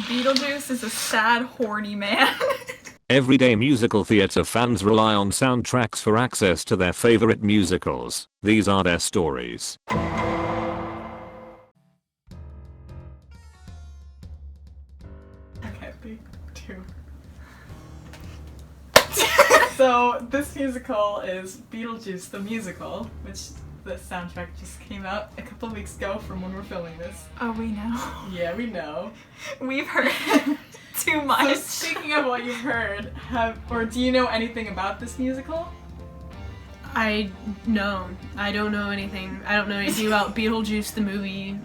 Beetlejuice is a sad, horny man. Everyday musical theater fans rely on soundtracks for access to their favorite musicals. These are their stories. Okay, big two. So, this musical is Beetlejuice the Musical, which the soundtrack just came out a couple of weeks ago from when we're filming this. Oh, we know. Yeah, we know. We've heard too much. So, speaking of what you've heard, do you know anything about this musical? I don't know anything. I don't know anything about Beetlejuice the movie.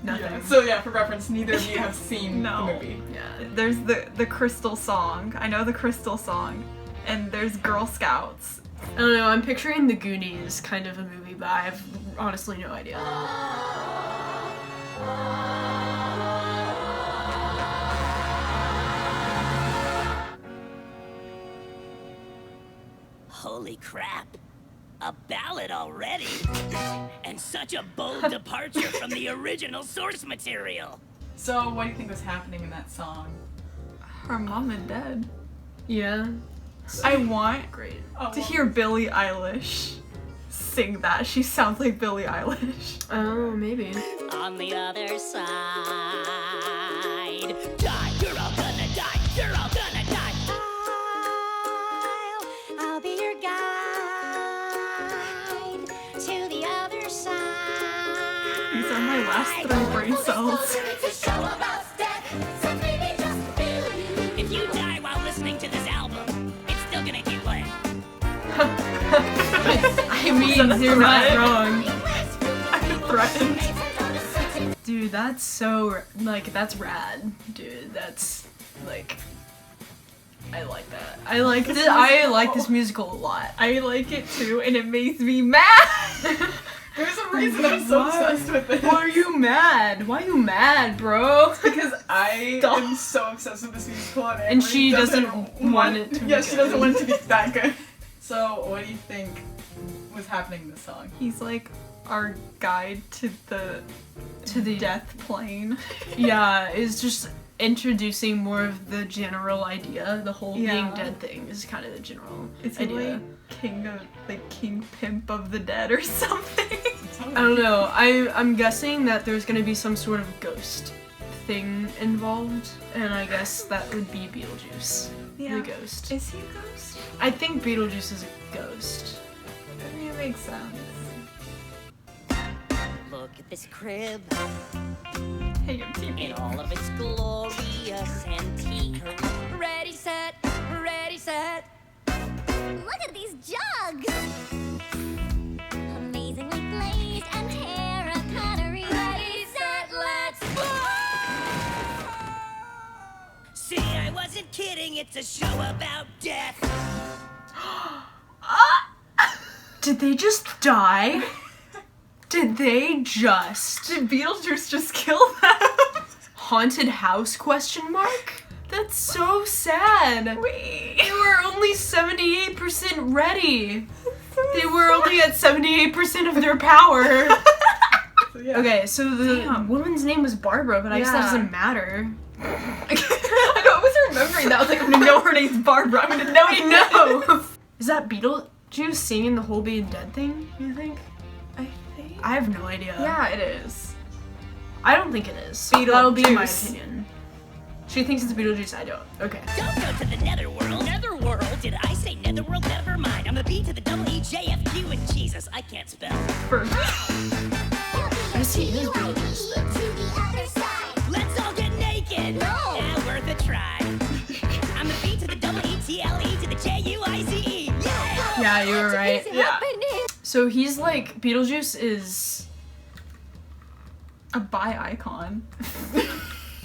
Nothing. Yeah. So yeah, for reference, neither of you have seen No. the movie. Yeah, there's the Crystal song. I know the Crystal song. And there's Girl Scouts. I don't know, I'm picturing the Goonies kind of a movie, but I have honestly no idea. Holy crap. A ballad already? And such a bold departure from the original source material. So what do you think was happening in that song? Her mom and dad. Yeah. I want Great. to hear Billie Eilish sing that. She sounds like Billie Eilish. Oh, maybe. On the other side. Die, you're all gonna die, you're all gonna die. I'll be your guide to the other side. These are my last 3 brain cells. If you die while listening to this album, it's still gonna keep playing. I mean, you're not wrong. I'm threatened. Dude, that's that's rad. Dude, that's, I like that. I like this musical a lot. I like it too, and it makes me mad. There's a reason I'm so obsessed with it. Why are you mad? Why are you mad, bro? Because I am so obsessed with this musical, And she doesn't want it to be Yeah, she good. doesn't want it to be that good. So, what do you think was happening in this song? He's like our guide to the death plane. Yeah, it's just introducing more of the general idea. The whole being Yeah. dead thing is kind of the general Is he idea. like king pimp of the dead or something? I don't know. I'm guessing that there's gonna be some sort of ghost thing involved, and I guess that would be Beetlejuice, Yeah. the ghost. Is he a ghost? I think Beetlejuice is a ghost. I mean, it makes sense. Look at this crib Hey, I'm in TV. all of its glorious antique. Ready, set, ready, set. Look at these jugs! Amazingly glazed and terracotta-y. Ready, set, let's go! See, I wasn't kidding, it's a show about death. Did they just die? Did they just Did Beetlejuice just kill them? haunted house question mark? That's so sad. Wait. They were only 78% ready. They were only at 78% of their power. So, yeah. Okay, so the Damn. woman's name was Barbara, but I guess that Yeah. doesn't matter. I was remembering that. I was like, I'm gonna know her name's Barbara. I'm gonna know it now. No! Is that Beetlejuice singing the whole being dead thing, you think? I think. I have no idea. Yeah, it is. I don't think it is. That'll be my Beetlejuice. opinion. She thinks it's Beetlejuice, I don't. Okay. Don't go to the netherworld. Netherworld? Did I say netherworld? Never mind. I'm the B to the double E, J, F, Q, and Jesus. I can't spell. For Guess he is Beetlejuice then. To the other side. Let's all get naked. No. Yeah, worth a try. I'm the B to the double E, T, L, E to the J, U, I, C, E. Yeah! Yeah, you were right. What's Yeah. happening? So he's like, Beetlejuice is... a bi icon.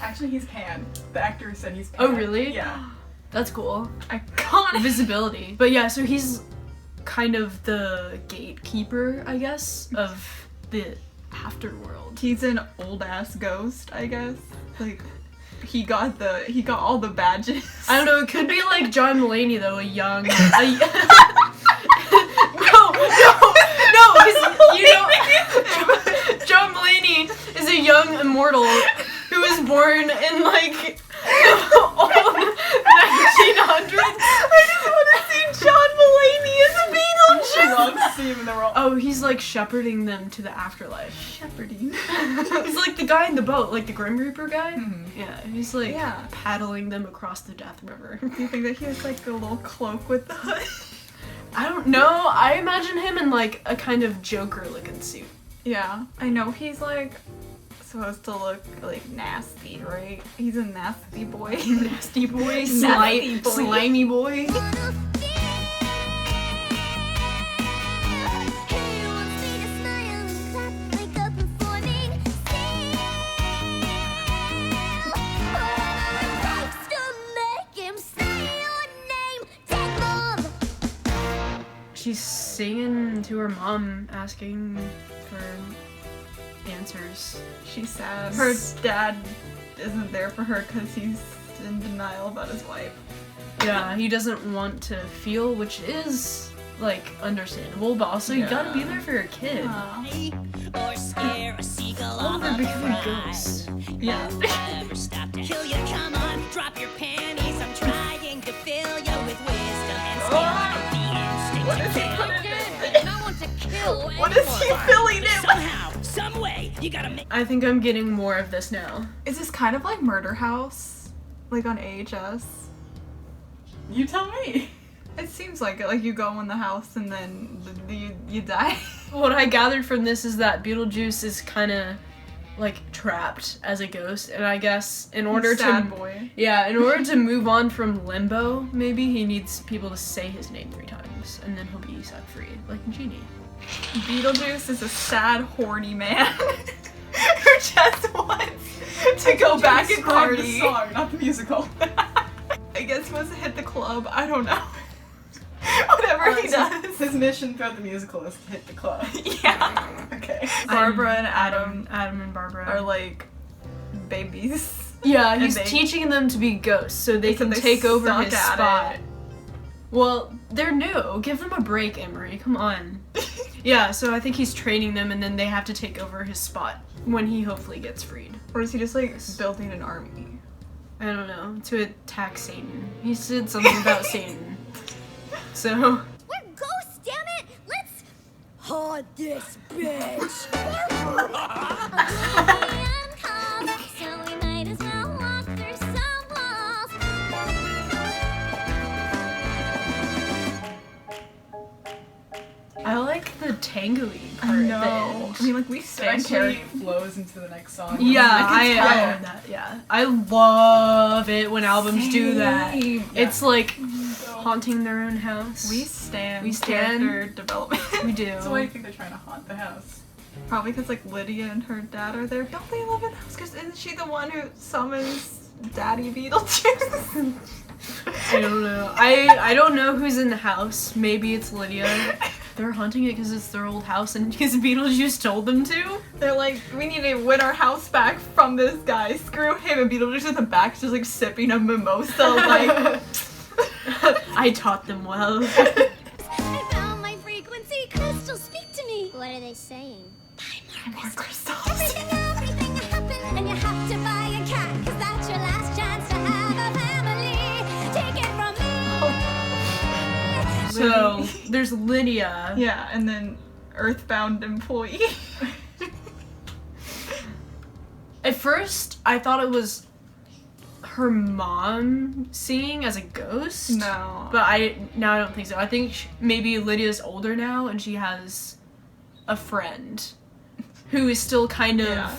Actually, he's Pan. The actor said he's Pan. Oh, really? Yeah. That's cool. Iconic. Visibility. But yeah, so he's kind of the gatekeeper, I guess, of the afterworld. He's an old ass ghost, I guess. Like, he got all the badges. I don't know, it could be like John Mulaney though, a young... no, because, you know, John Mulaney is a young immortal who was born in like like shepherding them to the afterlife. Shepherding. He's like the guy in the boat, like the Grim Reaper guy. Mhm. Yeah, he's like Yeah. paddling them across the Death River. Do you think that he has like a little cloak with the hood? I don't know. I imagine him in like a kind of Joker-looking suit. Yeah, I know he's like supposed to look like nasty, right? He's a nasty boy. Nasty boy, Nasty boy. slimy boy. She's singing to her mom, asking for answers. She's sad. Her dad isn't there for her because he's in denial about his wife. Yeah, he doesn't want to feel, which is like understandable, but also you gotta be there for your kid. Or scare a seagull Oh, off they're of becoming pride. ghosts. Yeah. Never stop to kill you. Come on, drop your panties. I'm trying to fill you with wisdom and skill and the instinct to kill. What is he filling it with? Somehow, some way, you gotta make. I think I'm getting more of this now. Is this kind of like Murder House? Like on AHS? You tell me. It seems like it. Like you go in the house and then you die. What I gathered from this is that Beetlejuice is kind of like trapped as a ghost, and I guess in order Sad to boy. in order to move on from limbo, maybe he needs people to say his name 3 times, and then he'll be set free, like a genie. Beetlejuice is a sad, horny man who just wants to go back and Describe the party. song, not the musical. I guess he wants to hit the club. I don't know. Whatever he does. His mission throughout the musical is to hit the club. Yeah. Okay. Barbara and Adam Adam and Barbara are like babies. yeah, and he's they- teaching them to be ghosts so they Except can they take over suck his at spot. it. Well, they're new. Give them a break, Emery. Come on. Yeah, so I think he's training them, and then they have to take over his spot when he hopefully gets freed. Or is he just like building an army? I don't know, to attack Satan. He said something about Satan. So, We're ghosts, damn it! Let's Haunt this bitch. uncalm, so we might as well walk through some walls. I like the tangoey I part know. at the end. I mean, like we It stand actually here. flows into the next song. Yeah, I can tell. heard that. Yeah, I love it when albums do that. Same. It's like haunting their own house. We stand. We stand. character development. We do. So why do you think they're trying to haunt the house? Probably because like Lydia and her dad are there. Don't they live in the house? Because isn't she the one who summons Daddy Beetlejuice? I don't know. I don't know who's in the house. Maybe it's Lydia. They're haunting it because it's their old house and because Beetlejuice told them to. They're like, we need to win our house back from this guy. Screw him. And Beetlejuice in the back just like sipping a mimosa. Like, I taught them well. I found my frequency. Crystals, speak to me. What are they saying? more crystals. Everything happened, and you have to buy a cat, 'cause that's your last chance to have a family. Take it from me. So there's Lydia. Yeah, and then Earthbound employee. At first, I thought it was her mom singing as a ghost. No. But I don't think so. I think maybe Lydia's older now and she has a friend who is still kind of Yeah.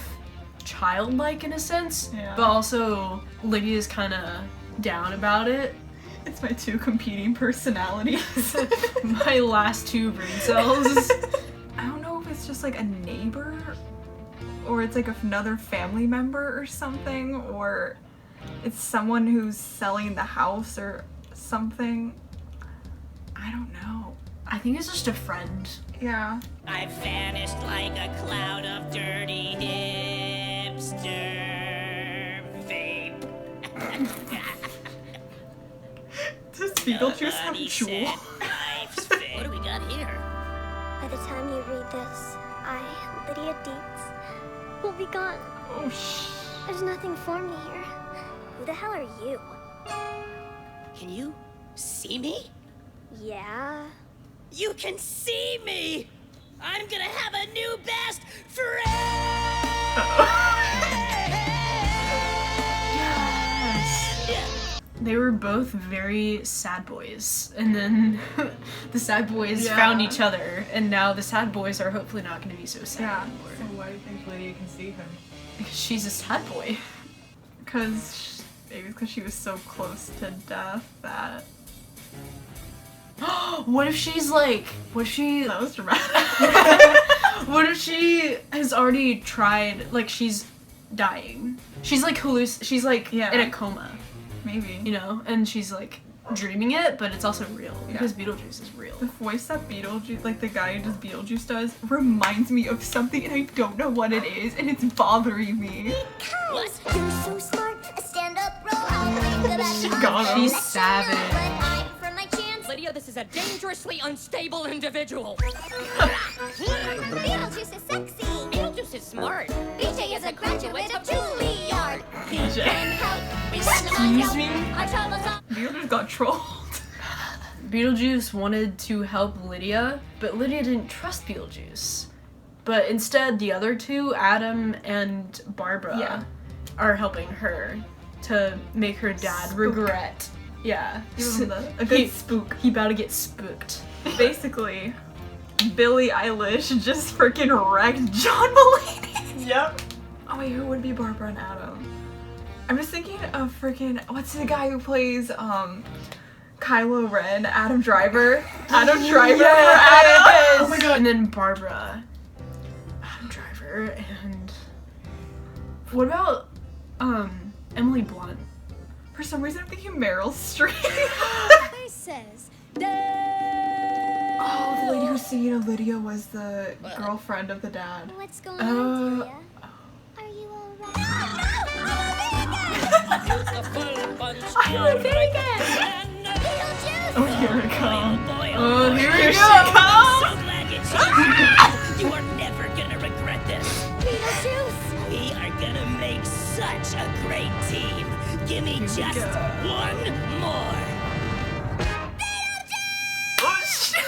childlike in a sense, Yeah. but also Lydia's kind of down about it. It's my 2 competing personalities. My last 2 brain cells. I don't know if it's just like a neighbor or it's like another family member or something, or it's someone who's selling the house or something. I don't know. I think it's just a friend. Yeah. I vanished like a cloud of dirty hipster vape. Does Beetlejuice have Honey Jewel? said life's fake. What do we got here? By the time you read this, I, Lydia Dietz, will be gone. Oh, shh. There's nothing for me here. Who the hell are you? Can you see me? Yeah. You can see me! I'm gonna have a new best friend! Yes. They were both very sad boys, and then the sad boys Yeah. found each other, and now the sad boys are hopefully not going to be so sad Yeah. anymore. So why do you think Lydia can see him? Because she's a sad boy. Maybe because she was so close to death that What if she's like, what if she, that was dramatic. what if she has already tried, like she's dying. She's like she's like Yeah. in a coma, Maybe. you know, and she's like dreaming it, but it's also real because Beetlejuice is real. The voice that Beetlejuice, like the guy who does Beetlejuice does, reminds me of something and I don't know what it is and it's bothering me. What? You're so smart. A stand-up role. I'll think about She it. got him. She's savage. But I'm for my chance. Lydia, this is a dangerously unstable individual. Beetlejuice is sexy. Beetlejuice is smart. BJ is a graduate of Juilliard. BJ. Can help. Excuse me? Our troubles are Beetlejuice got trolled. Beetlejuice wanted to help Lydia, but Lydia didn't trust Beetlejuice. But instead, the other two, Adam and Barbara, Yeah. are helping her to make her dad Spook. regret. Yeah. Give him a good He- spook. He about to get spooked. Basically, Billie Eilish just freaking wrecked John Mulaney. Yep. Oh wait, who would be Barbara and Adam? I'm just thinking of freaking what's the guy who plays Kylo Ren, Adam Driver. Adam Driver for Adam. Oh my god. And then Barbara, Adam Driver, and what about Emily Blunt? For some reason, I'm thinking Meryl Streep. says. Oh, the lady who's singing Lydia was the girlfriend of the dad. What's going on, Julia? Are you alright? I'm Vegas. Beetlejuice! Oh, here it comes. Oh, here we Here go. she comes. So glad you cheated. You are never gonna regret this. Beetlejuice! We are gonna make such a great team. Give me just one more. Oh shit.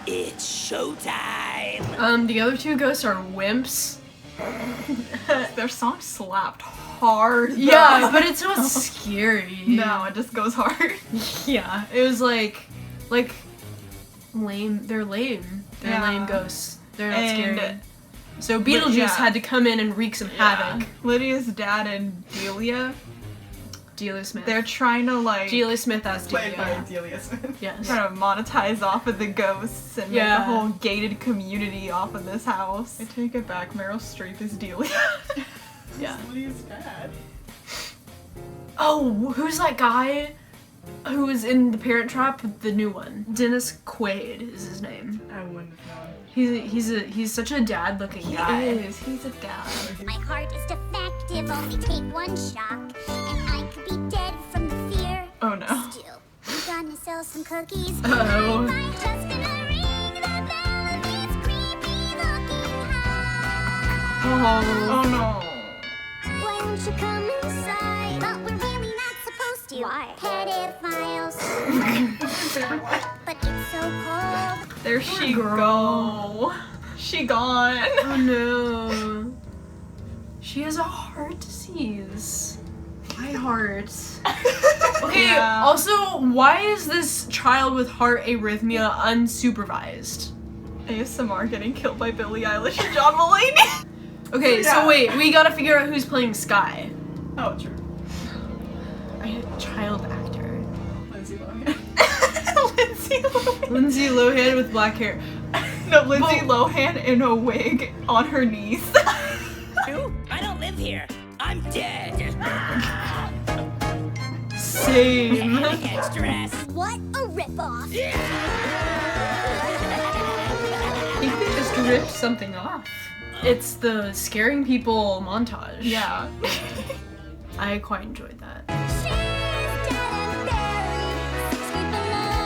It's showtime. The other two ghosts are wimps. Their song slapped hard. though. Yeah, but it's not scary. No, it just goes hard. Yeah, it was like lame. They're lame. They're Yeah. lame ghosts. They're not And- scary. So Beetlejuice yeah. had to come in and wreak some havoc. Lydia's dad and Delia, Delia Smith. they're trying to like Delia Smith as Played by Delia. Delia Smith. Yes. trying to monetize off of the ghosts and make Yeah. a whole gated community off of this house. I take it back. Meryl Streep is Delia. Yeah. Lydia's bad. Oh, who's that guy who was in The Parent Trap? The new one. Dennis Quaid is his name. I wouldn't have known. He's such a dad-looking guy. He's a dad. My heart is defective, only take one shock. And I could be dead from the fear. Oh no. Still, I'm gonna sell some cookies. Uh-oh. I'm just gonna ring the bell of this creepy looking house. Oh no. Why don't you come inside? But we're really not supposed to. Why? Pedophiles. But it's so cold. There she go. She gone. Oh no. She has a heart disease. My heart. Okay, Yeah. also, why is this child with heart arrhythmia unsupervised? ASMR getting killed by Billie Eilish and John Mulaney. Okay, Yeah. so wait, we gotta figure out who's playing Sky. Oh, true. Child actor. Lindsay Lohan. Lindsay Lohan. Lindsay Lohan with black hair. No, Lindsay Well- Lohan in a wig on her knees. You? I don't live here. I'm dead. Same. Can't stress. What a ripoff. I think they just ripped something off. It's the scaring people montage. Yeah. I quite enjoyed that. She's dead and buried 6 feet below.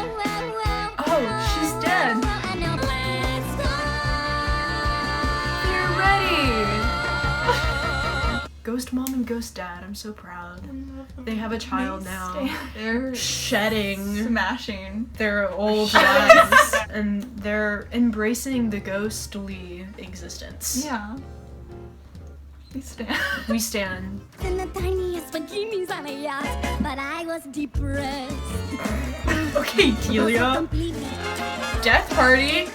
Oh, she's dead. And now let's go. You're ready. Ghost mom and ghost dad. I'm so proud. They have a child now. They're Shedding smashing. their old lives and they're embracing the ghostly existence. Yeah. We stand. We stand. In the tiniest bikinis on a yacht, but I was depressed. Okay, Delia. Completely. Death party.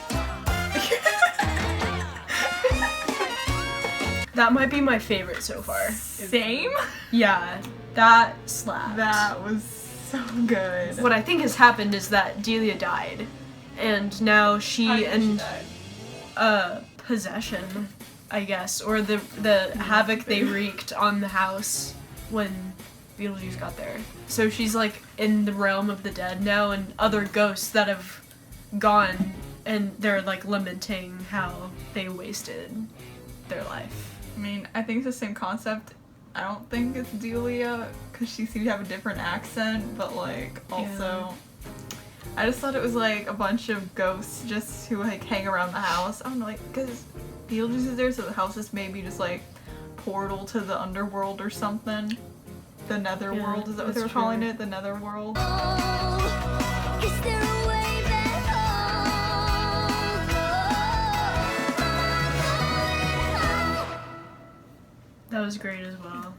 That might be my favorite so far. Same? Yeah, that slapped. That was so good. What I think has happened is that Delia died, and now she and possession, I guess, or the havoc they wreaked on the house when Beetlejuice got there. So she's like in the realm of the dead now, and other ghosts that have gone, and they're like lamenting how they wasted their life. I mean, I think it's the same concept. I don't think it's Delia, because she seems to have a different accent, but like, also, I just thought it was like a bunch of ghosts just who like hang around the house. I don't know, like, because Beetlejuice is there, so the house is maybe just like portal to the underworld or something. The netherworld, is that what they were that's calling true. it? The netherworld? Oh, is there a way back home? That was great as well.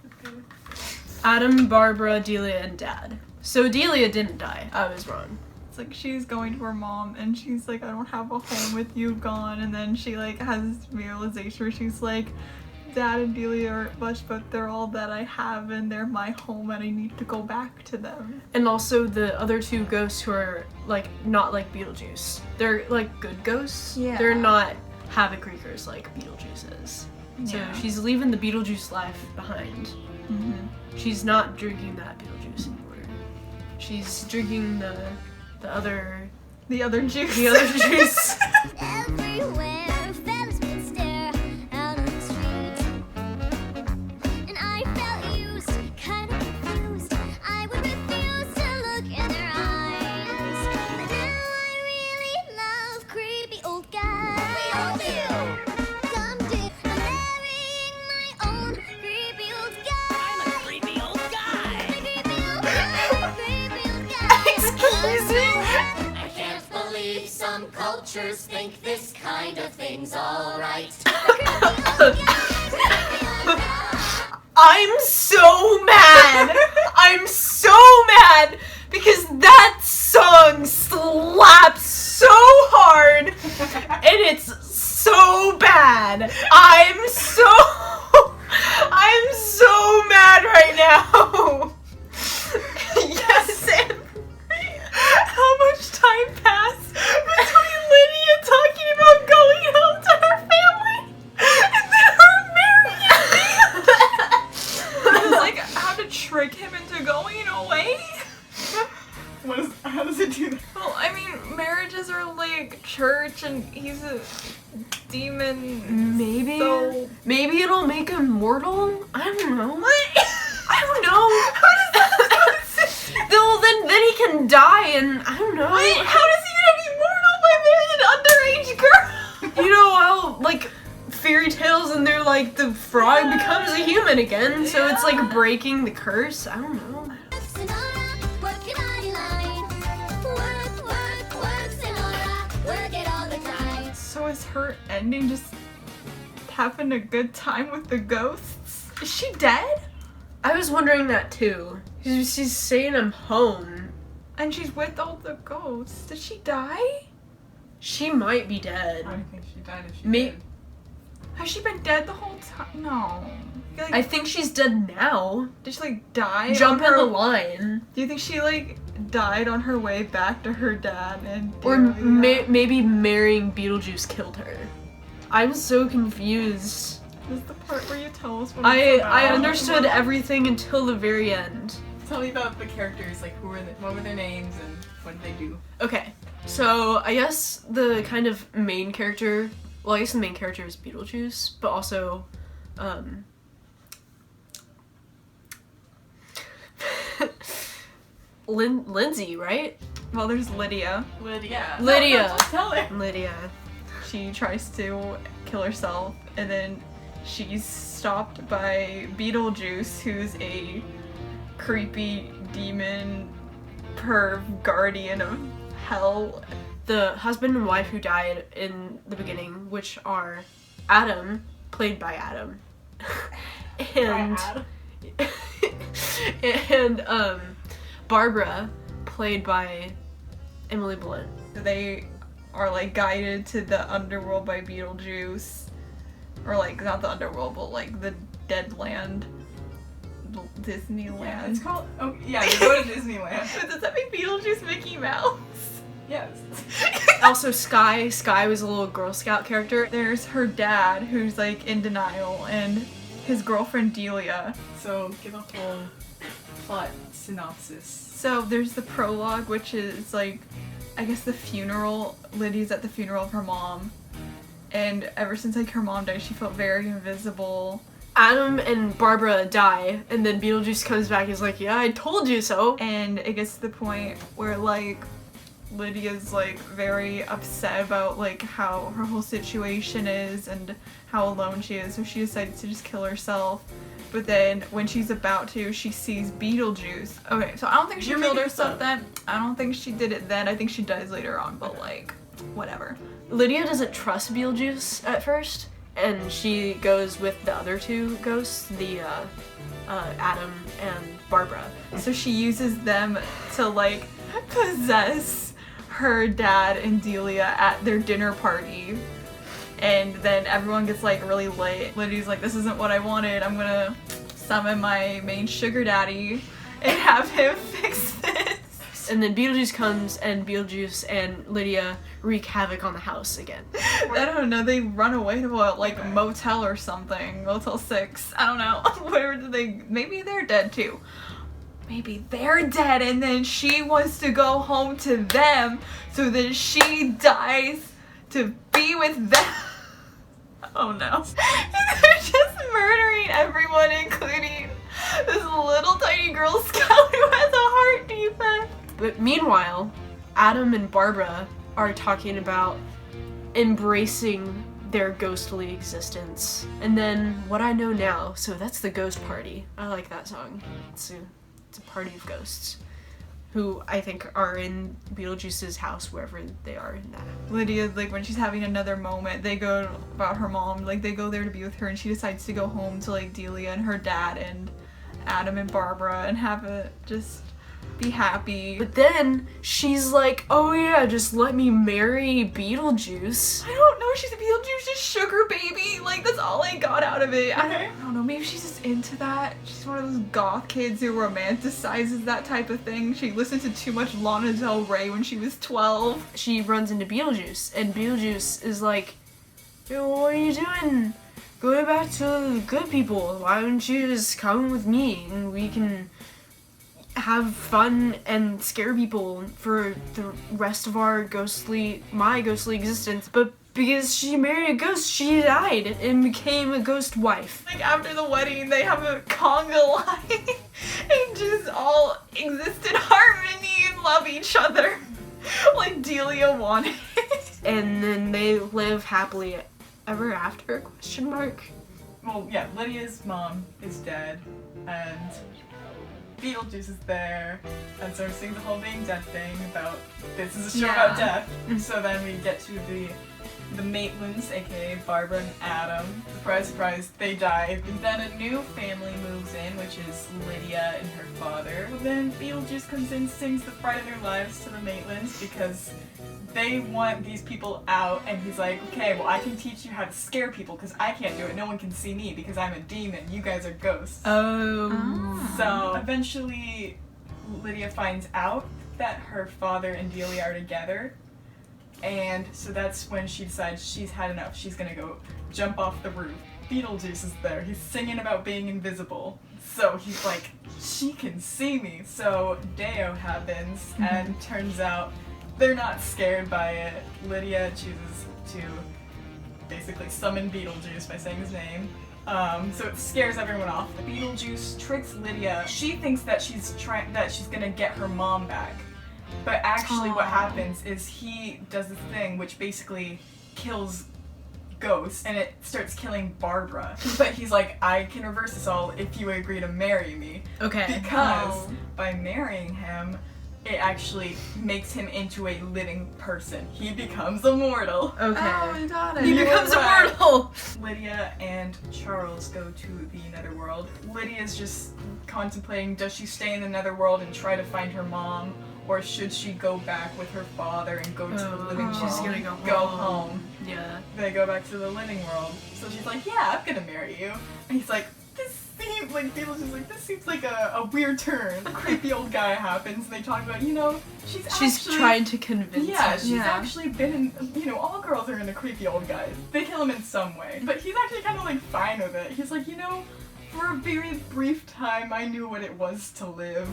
Adam, Barbara, Delia, and Dad. So Delia didn't die. I was wrong. It's like she's going to her mom and she's like, I don't have a home with you, gone. And then she like has this realization where she's like, Dad and Delia aren't much, but they're all that I have and they're my home and I need to go back to them. And also the other two ghosts who are like not like Beetlejuice. They're like good ghosts. Yeah. They're not havoc wreakers like Beetlejuice is. So Yeah. she's leaving the Beetlejuice life behind. Mm-hmm. She's not drinking that Beetlejuice anymore. She's drinking the other The other juice. the other juice. Everywhere, fellas would stare out on the street, and I felt used, kind of confused. I would refuse to look in their eyes, but now I really love creepy old guys. We all do. Someday I'm marrying my own creepy old guy. I'm a creepy old guy. Creepy old guy. Creepy old guy. Excuse me? I can't believe some cultures think this kind of thing's alright. I'm so mad! I'm so mad because that song slaps so hard and it's so bad. I'm so mad right now. Yes, and how much time passed between Lydia talking about going home to her family and then her marrying me? It's like how to trick him into going away. How does it do that? Well, I mean, marriages are like church, and he's a demon. Maybe. So Maybe it'll make him mortal? I don't know. I don't know. Well, then he can die, and I don't know. wait, how does he get to be mortal by marrying an underage girl? You know how, like, fairy tales and they're like, the frog becomes a human again, so it's like breaking the curse? I don't know. Sonora, work your body line. Work, work, work, Sonora, work it all the time. So is her ending just having a good time with the ghosts? Is she dead? I was wondering that too. She's saying I'm home. And she's with all the ghosts. Did she die? She might be dead. I think she died if she Me- did. Has she been dead the whole time? No. Like, I think she's dead now. did she like die? Jump on in her- the line. Do you think she like died on her way back to her dad and Or Delia? maybe marrying Beetlejuice killed her. I'm so confused. This is the part where you tell us what I it's about. understood everything until the very end. Tell me about the characters, like what were their names and what did they do? Okay, so I guess the kind of main character, well, I guess the main character is Beetlejuice, but also, Lindsay, right? Well, there's Lydia. Lydia. Lydia. No, just tell her. Lydia. She tries to kill herself, and then she's stopped by Beetlejuice, who's a creepy demon perv guardian of hell. The husband and wife who died in the beginning, which are Adam, played by Adam, and and Barbara, played by Emily Blunt. They are like guided to the underworld by Beetlejuice, or like not the underworld, but like the Deadland, Disneyland. Yeah, it's called. Oh yeah, you go to Disneyland. But does that make Beetlejuice Mickey Mouse? Yes. Also, Sky was a little Girl Scout character. There's her dad, who's like in denial, and his girlfriend Delia. So give a whole plot synopsis. So there's the prologue, which is like, I guess the funeral. Lydia's at the funeral of her mom, and ever since like her mom died, she felt very invisible. Adam and Barbara die, and then Beetlejuice comes back and is like, yeah, I told you so. And it gets to the point where like Lydia's like very upset about like how her whole situation is and how alone she is, so she decides to just kill herself. But then when she's about to, she sees Beetlejuice. Okay, so I don't think she killed herself then. I don't think she did it then. I think she dies later on, but like, whatever. Lydia doesn't trust Beetlejuice at first, and she goes with the other two ghosts, the Adam and Barbara. So she uses them to like possess her dad and Delia at their dinner party. And then everyone gets like really late. Lydia's like, this isn't what I wanted. I'm gonna summon my main sugar daddy and have him fix this. And then Beetlejuice comes, and Beetlejuice and Lydia wreak havoc on the house again. I don't know, they run away to a like motel or something. Motel 6. I don't know. Where did they, maybe they're dead too. Maybe they're dead, and then she wants to go home to them, so then she dies to be with them. Oh no. They're just murdering everyone, including this little tiny Girl Scout who has a heart defect. But meanwhile, Adam and Barbara are talking about embracing their ghostly existence. And then What I Know Now, so that's the Ghost Party. I like that song. It's a party of ghosts who I think are in Beetlejuice's house, wherever they are in that. Lydia, like when she's having another moment, they go about her mom, like they go there to be with her, and she decides to go home to like Delia and her dad and Adam and Barbara and have it just be happy. But then she's like, oh yeah, just let me marry Beetlejuice. I don't know, she's a Beetlejuice's sugar baby. Like that's all I got out of it. I don't know, maybe she's just into that. She's one of those goth kids who romanticizes that type of thing. She listened to too much Lana Del Rey when she was 12. She runs into Beetlejuice, and Beetlejuice is like, yo, what are you doing? Going back to the good people. Why don't you just come with me and we can have fun and scare people for the rest of my ghostly existence. But because she married a ghost, she died and became a ghost wife. Like after the wedding, they have a conga line and just all exist in harmony and love each other like Delia wanted. And then they live happily ever after, question mark. Well, yeah, Lydia's mom is dead, and Beetlejuice is there, and so we're seeing the whole being dead thing about, this is a show about death. So then we get to the Maitlands, aka Barbara and Adam. Surprise, surprise, they die. And then a new family moves in, which is Lydia and her father. Well, then Beetlejuice comes in, sings the fright of their lives to the Maitlands because they want these people out, and he's like, okay, well I can teach you how to scare people because I can't do it. No one can see me because I'm a demon. You guys are ghosts. So eventually Lydia finds out that her father and Delia are together, and so that's when she decides she's had enough. She's gonna go jump off the roof. Beetlejuice is there. He's singing about being invisible. So he's like, she can see me. So Deo happens, and turns out they're not scared by it. Lydia chooses to basically summon Beetlejuice by saying his name. So it scares everyone off. Beetlejuice tricks Lydia. She thinks that she's gonna get her mom back. But actually what happens is he does this thing which basically kills ghost and it starts killing Barbara. But he's like, I can reverse this all if you agree to marry me. Okay. Because by marrying him, it actually makes him into a living person. He becomes immortal. Okay. Oh, I got it. He becomes immortal. Lydia and Charles go to the Netherworld. Lydia's just contemplating, does she stay in the Netherworld and try to find her mom? Or should she go back with her father and go to the living world? She's gonna go home. Yeah. They go back to the living world. So she's like, yeah, I'm gonna marry you. And he's like, this seems like, Beetlejuice is like, this seems like a weird turn. A creepy old guy happens and they talk about, she's actually, trying to convince him. she's actually been in, all girls are into creepy old guys. They kill him in some way. But he's actually kind of like fine with it. He's like, for a very brief time, I knew what it was to live.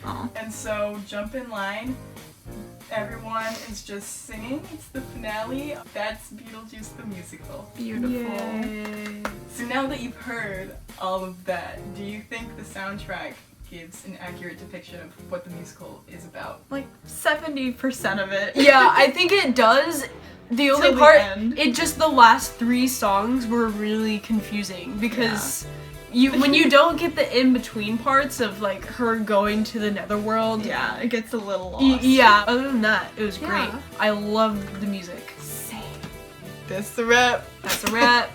Aw. And so, jump in line. Everyone is just singing. It's the finale. That's Beetlejuice the musical. Beautiful. Yay. So now that you've heard all of that, do you think the soundtrack gives an accurate depiction of what the musical is about? Like 70% of it. Yeah, I think it does. The only Till the part, end. the last 3 songs were really confusing because when you don't get the in-between parts of like her going to the Netherworld. Yeah, it gets a little lost. Yeah, other than that, it was great. Yeah. I loved the music. Same. That's the wrap. That's a wrap.